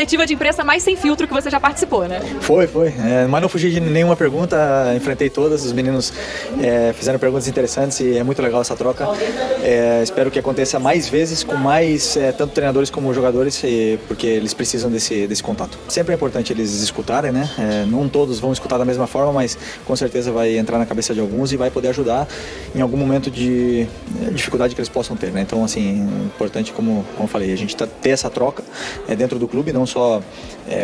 coletiva de imprensa mais sem filtro que você já participou, né? Foi. Mas não fugi de nenhuma pergunta, enfrentei todas, os meninos fizeram perguntas interessantes e é muito legal essa troca. Espero que aconteça mais vezes, com mais, tanto treinadores como jogadores, porque eles precisam desse contato. Sempre é importante eles escutarem, né? Não todos vão escutar da mesma forma, mas com certeza vai entrar na cabeça de alguns e vai poder ajudar em algum momento de dificuldade que eles possam ter, né? Então, assim, importante, como eu falei, a gente ter essa troca dentro do clube, não só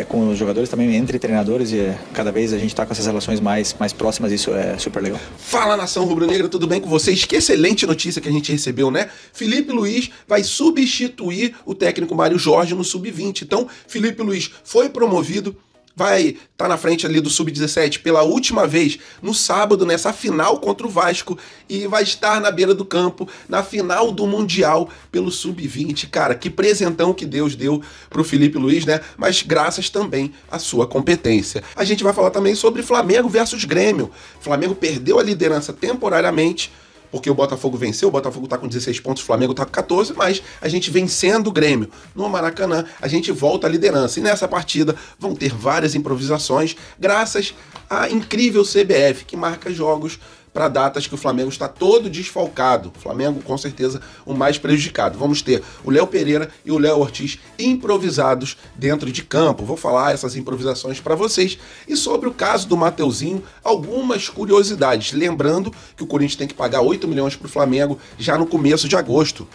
com os jogadores, também entre treinadores, e cada vez a gente está com essas relações mais próximas, isso é super legal. Fala, nação rubro-negra, tudo bem com vocês? Que excelente notícia que a gente recebeu, né? Felipe Luiz vai substituir o técnico Mário Jorge no Sub-20. Então, Felipe Luiz foi promovido, vai estar na frente ali do Sub-17 pela última vez no sábado, nessa final contra o Vasco, e vai estar na beira do campo na final do Mundial pelo Sub-20. Cara, que presentão que Deus deu pro Felipe Luiz, né? Mas graças também à sua competência. A gente vai falar também sobre Flamengo versus Grêmio. Flamengo perdeu a liderança temporariamente, porque o Botafogo venceu, o Botafogo tá com 16 pontos, o Flamengo tá com 14, mas a gente vencendo o Grêmio no Maracanã, a gente volta à liderança. E nessa partida vão ter várias improvisações, graças à incrível CBF, que marca jogos para datas que o Flamengo está todo desfalcado. O Flamengo, com certeza, o mais prejudicado. Vamos ter o Léo Pereira e o Léo Ortiz improvisados dentro de campo. Vou falar essas improvisações para vocês. E sobre o caso do Mateuzinho, algumas curiosidades. Lembrando que o Corinthians tem que pagar 8 milhões para o Flamengo já no começo de agosto.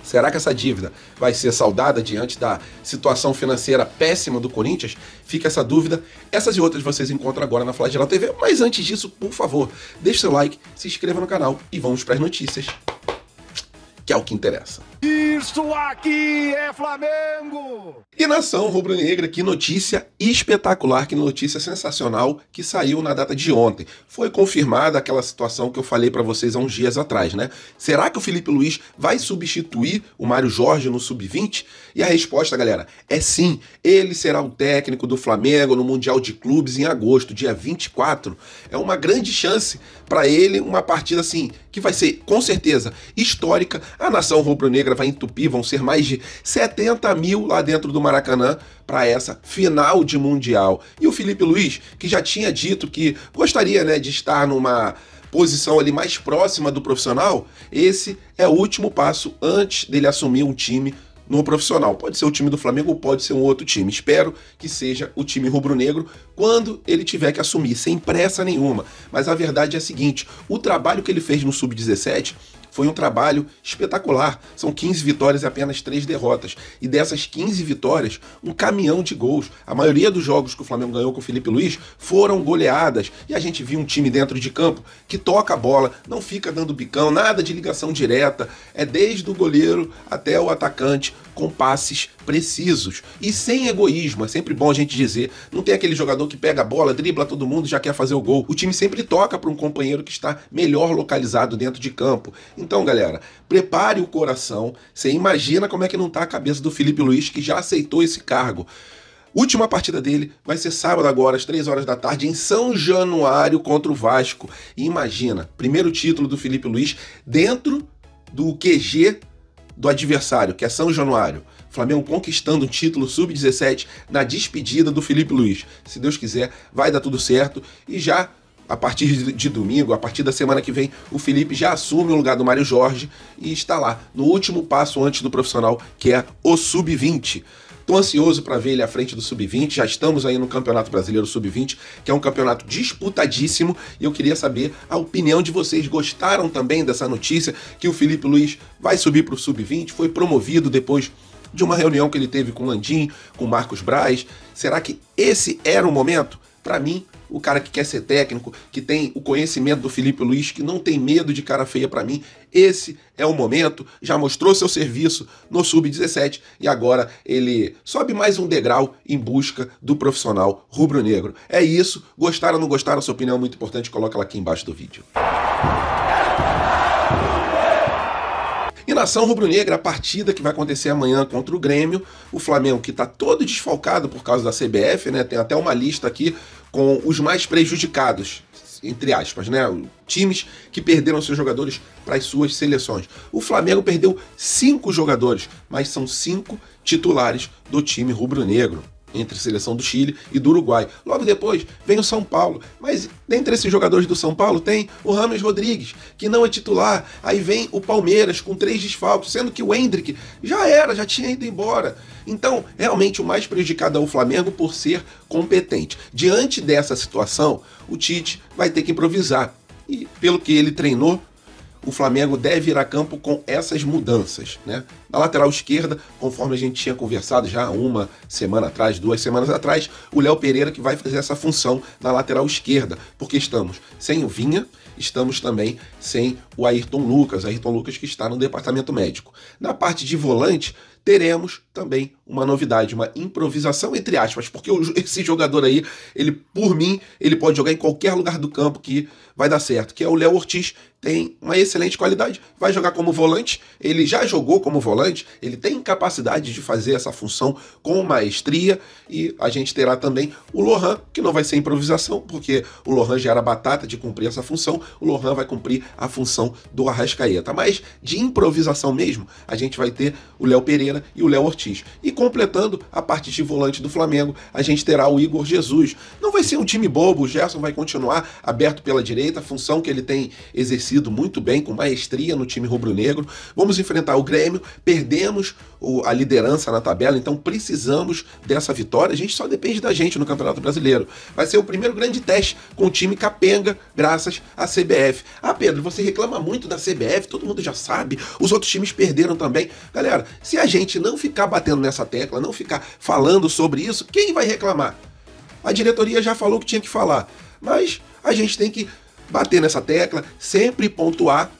Será que essa dívida vai ser saldada diante da situação financeira péssima do Corinthians? Fica essa dúvida. Essas e outras vocês encontram agora na Flagela TV. Mas antes disso, por favor, deixe seu like, se inscreva no canal e vamos para as notícias, que é o que interessa. Isso aqui é Flamengo! E nação rubro-negra, que notícia espetacular, que notícia sensacional que saiu na data de ontem. Foi confirmada aquela situação que eu falei para vocês há uns dias atrás, né? Será que o Felipe Luiz vai substituir o Mário Jorge no Sub-20? E a resposta, galera, é sim. Ele será o técnico do Flamengo no Mundial de Clubes em agosto, dia 24. É uma grande chance para ele, uma partida assim, que vai ser, com certeza, histórica. A nação rubro-negra vai entupir, vão ser mais de 70 mil lá dentro do Maracanã para essa final de Mundial. E o Felipe Luiz, que já tinha dito que gostaria, né, de estar numa posição ali mais próxima do profissional, esse é o último passo antes dele assumir um time no profissional. Pode ser o time do Flamengo ou pode ser um outro time. Espero que seja o time rubro-negro quando ele tiver que assumir, sem pressa nenhuma. Mas a verdade é a seguinte, o trabalho que ele fez no Sub-17 foi um trabalho espetacular. São 15 vitórias e apenas 3 derrotas. E dessas 15 vitórias, um caminhão de gols. A maioria dos jogos que o Flamengo ganhou com o Felipe Luiz foram goleadas. E a gente viu um time dentro de campo que toca a bola, não fica dando bicão, nada de ligação direta. É desde o goleiro até o atacante, com passes precisos e sem egoísmo. É sempre bom a gente dizer, não tem aquele jogador que pega a bola, dribla todo mundo, já quer fazer o gol. O time sempre toca para um companheiro que está melhor localizado dentro de campo. Então, galera, prepare o coração. Você imagina como é que não está a cabeça do Felipe Luiz, que já aceitou esse cargo. Última partida dele vai ser sábado agora, às 3 horas da tarde, em São Januário contra o Vasco. E imagina, primeiro título do Felipe Luiz dentro do QG do adversário, que é São Januário. Flamengo conquistando o título Sub-17 na despedida do Felipe Luiz. Se Deus quiser, vai dar tudo certo. E já, a partir de domingo, a partir da semana que vem, o Felipe já assume o lugar do Mário Jorge e está lá, no último passo antes do profissional, que é o Sub-20. Estou ansioso para ver ele à frente do Sub-20, já estamos aí no Campeonato Brasileiro Sub-20, que é um campeonato disputadíssimo, e eu queria saber a opinião de vocês. Gostaram também dessa notícia que o Felipe Luiz vai subir para o Sub-20, foi promovido depois de uma reunião que ele teve com o Landim, com o Marcos Braz? Será que esse era o momento? Para mim, o cara que quer ser técnico, que tem o conhecimento do Felipe Luiz, que não tem medo de cara feia, para mim, esse é o momento. Já mostrou seu serviço no Sub-17 e agora ele sobe mais um degrau em busca do profissional rubro-negro. É isso. Gostaram ou não gostaram? Sua opinião é muito importante. Coloca ela aqui embaixo do vídeo. E nação rubro-negra, a partida que vai acontecer amanhã contra o Grêmio, o Flamengo que está todo desfalcado por causa da CBF, né? Tem até uma lista aqui com os mais prejudicados. entre aspas, né? Times que perderam seus jogadores para as suas seleções. O Flamengo perdeu 5 jogadores, mas são 5 titulares do time rubro-negro, entre a seleção do Chile e do Uruguai. Logo depois vem o São Paulo, mas dentre esses jogadores do São Paulo tem o James Rodrigues, que não é titular. Aí vem o Palmeiras com 3 desfalques, sendo que o Endrick já tinha ido embora. Então, realmente o mais prejudicado é o Flamengo por ser competente. Diante dessa situação, o Tite vai ter que improvisar. E pelo que ele treinou, o Flamengo deve ir a campo com essas mudanças, né? Na lateral esquerda, conforme a gente tinha conversado já 1 semana atrás, 2 semanas atrás, o Léo Pereira que vai fazer essa função na lateral esquerda, porque estamos sem o Vinha, estamos também sem o Ayrton Lucas que está no departamento médico. Na parte de volante, teremos também uma novidade, uma improvisação entre aspas, porque esse jogador aí, por mim, ele pode jogar em qualquer lugar do campo que vai dar certo, que é o Léo Ortiz, tem uma excelente qualidade, vai jogar como volante, ele já jogou como volante, ele tem capacidade de fazer essa função com maestria, e a gente terá também o Lohan, que não vai ser improvisação, porque o Lohan já era batata de cumprir essa função, o Lohan vai cumprir a função do Arrascaeta, mas de improvisação mesmo, a gente vai ter o Léo Pereira e o Léo Ortiz. E completando a parte de volante do Flamengo, a gente terá o Igor Jesus. Não vai ser um time bobo, o Gerson vai continuar aberto pela direita, função que ele tem exercido muito bem, com maestria no time rubro-negro. Vamos enfrentar o Grêmio, perdemos a liderança na tabela, então precisamos dessa vitória. A gente só depende da gente no Campeonato Brasileiro. Vai ser o primeiro grande teste com o time capenga, graças à CBF. Ah, Pedro, você reclama muito da CBF, todo mundo já sabe, os outros times perderam também. Galera, se a gente não ficar batendo nessa tecla, não ficar falando sobre isso, quem vai reclamar? A diretoria já falou que tinha que falar, mas a gente tem que bater nessa tecla, sempre pontuar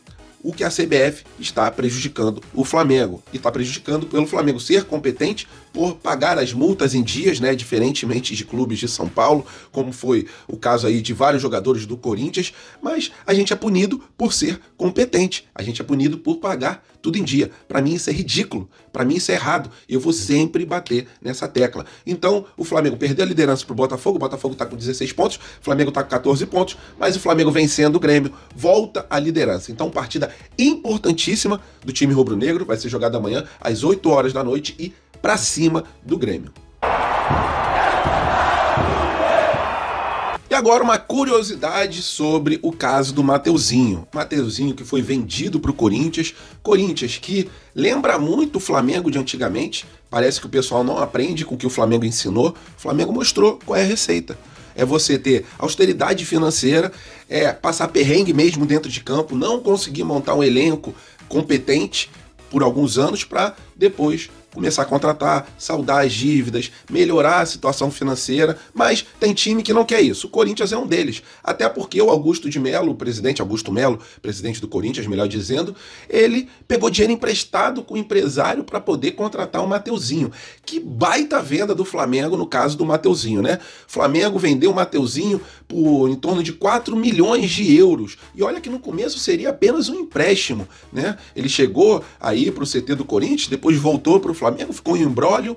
o que a CBF está prejudicando o Flamengo. E está prejudicando pelo Flamengo ser competente por pagar as multas em dias, né, diferentemente de clubes de São Paulo, como foi o caso aí de vários jogadores do Corinthians, mas a gente é punido por ser competente, a gente é punido por pagar tudo em dia. Para mim isso é ridículo, para mim isso é errado, e eu vou sempre bater nessa tecla. Então o Flamengo perdeu a liderança para o Botafogo está com 16 pontos, o Flamengo está com 14 pontos, mas o Flamengo vencendo o Grêmio, volta à liderança. Então partida importantíssima do time rubro-negro, vai ser jogada amanhã às 8 horas da noite e para cima do Grêmio. E agora uma curiosidade sobre o caso do Mateuzinho. Mateuzinho que foi vendido para o Corinthians. Corinthians que lembra muito o Flamengo de antigamente. Parece que o pessoal não aprende com o que o Flamengo ensinou. O Flamengo mostrou qual é a receita. É você ter austeridade financeira, passar perrengue mesmo dentro de campo, não conseguir montar um elenco competente por alguns anos para depois começar a contratar, saldar as dívidas, melhorar a situação financeira, mas tem time que não quer isso. O Corinthians é um deles, até porque o Augusto de Melo, o presidente Augusto Melo, presidente do Corinthians, melhor dizendo, ele pegou dinheiro emprestado com o empresário para poder contratar o Mateuzinho. Que baita venda do Flamengo no caso do Mateuzinho, né? O Flamengo vendeu o Mateuzinho por em torno de 4 milhões de euros. E olha que no começo seria apenas um empréstimo, né? Ele chegou aí para o CT do Corinthians, depois voltou para o Flamengo, ficou em imbróglio,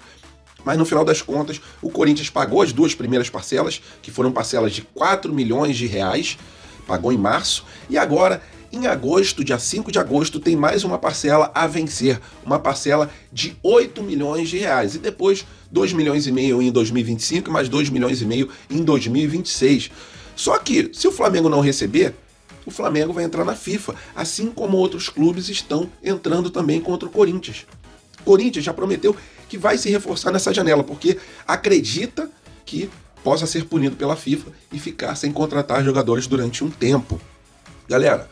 mas no final das contas o Corinthians pagou as 2 primeiras parcelas, que foram parcelas de 4 milhões de reais, pagou em março, e agora em agosto, dia 5 de agosto, tem mais uma parcela a vencer, uma parcela de 8 milhões de reais, e depois 2 milhões e meio em 2025 e mais 2 milhões e meio em 2026. Só que, se o Flamengo não receber, o Flamengo vai entrar na FIFA, assim como outros clubes estão entrando também contra o Corinthians. O Corinthians já prometeu que vai se reforçar nessa janela, porque acredita que possa ser punido pela FIFA e ficar sem contratar jogadores durante um tempo. Galera,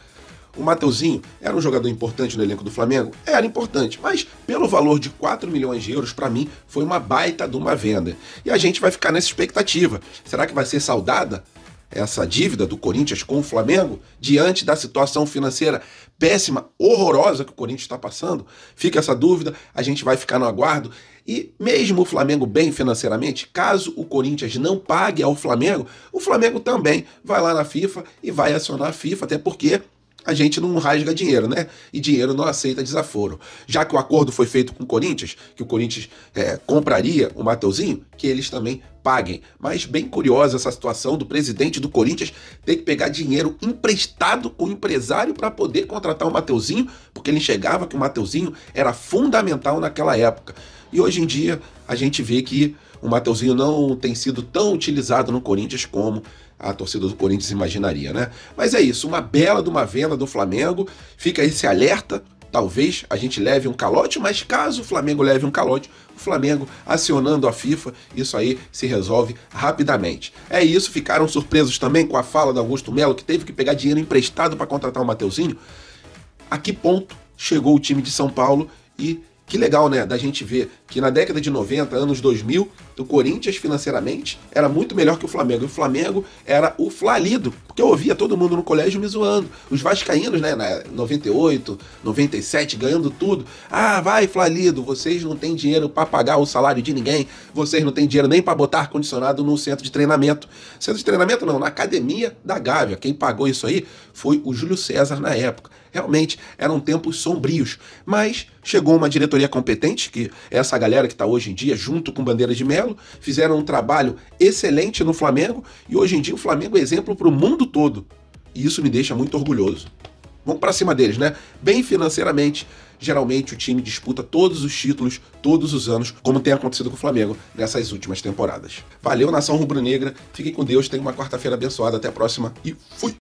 o Mateuzinho era um jogador importante no elenco do Flamengo? Era importante, mas pelo valor de 4 milhões de euros, para mim, foi uma baita de uma venda. E a gente vai ficar nessa expectativa. Será que vai ser saldada essa dívida do Corinthians com o Flamengo, diante da situação financeira péssima, horrorosa que o Corinthians está passando? Fica essa dúvida, a gente vai ficar no aguardo. E mesmo o Flamengo bem financeiramente, caso o Corinthians não pague ao Flamengo, o Flamengo também vai lá na FIFA e vai acionar a FIFA, até porque a gente não rasga dinheiro, né? E dinheiro não aceita desaforo. Já que o acordo foi feito com o Corinthians, que o Corinthians compraria o Mateuzinho, que eles também paguem. Mas bem curiosa essa situação do presidente do Corinthians ter que pegar dinheiro emprestado com o empresário para poder contratar o Mateuzinho, porque ele enxergava que o Mateuzinho era fundamental naquela época. E hoje em dia a gente vê que o Mateuzinho não tem sido tão utilizado no Corinthians como a torcida do Corinthians imaginaria, né? Mas é isso, uma bela de uma venda do Flamengo. Fica esse alerta, talvez a gente leve um calote, mas caso o Flamengo leve um calote, o Flamengo acionando a FIFA, isso aí se resolve rapidamente. É isso, ficaram surpresos também com a fala do Augusto Melo, que teve que pegar dinheiro emprestado para contratar o Mateuzinho? A que ponto chegou o time de São Paulo? E que legal, né, da gente ver que na década de 90, anos 2000, o Corinthians financeiramente era muito melhor que o Flamengo. E o Flamengo era o flalido, porque eu ouvia todo mundo no colégio me zoando. Os vascaínos, né, na 98, 97, ganhando tudo. Ah, vai flalido, vocês não têm dinheiro para pagar o salário de ninguém, vocês não têm dinheiro nem para botar ar-condicionado no centro de treinamento. Centro de treinamento não, na academia da Gávea. Quem pagou isso aí foi o Júlio César na época. Realmente eram tempos sombrios, mas chegou uma diretoria competente, que é essa galera que está hoje em dia junto com Bandeira de Melo, fizeram um trabalho excelente no Flamengo e hoje em dia o Flamengo é exemplo para o mundo todo. E isso me deixa muito orgulhoso. Vamos para cima deles, né? Bem financeiramente, geralmente o time disputa todos os títulos, todos os anos, como tem acontecido com o Flamengo nessas últimas temporadas. Valeu, nação rubro-negra, fiquem com Deus, tenham uma quarta-feira abençoada, até a próxima e fui!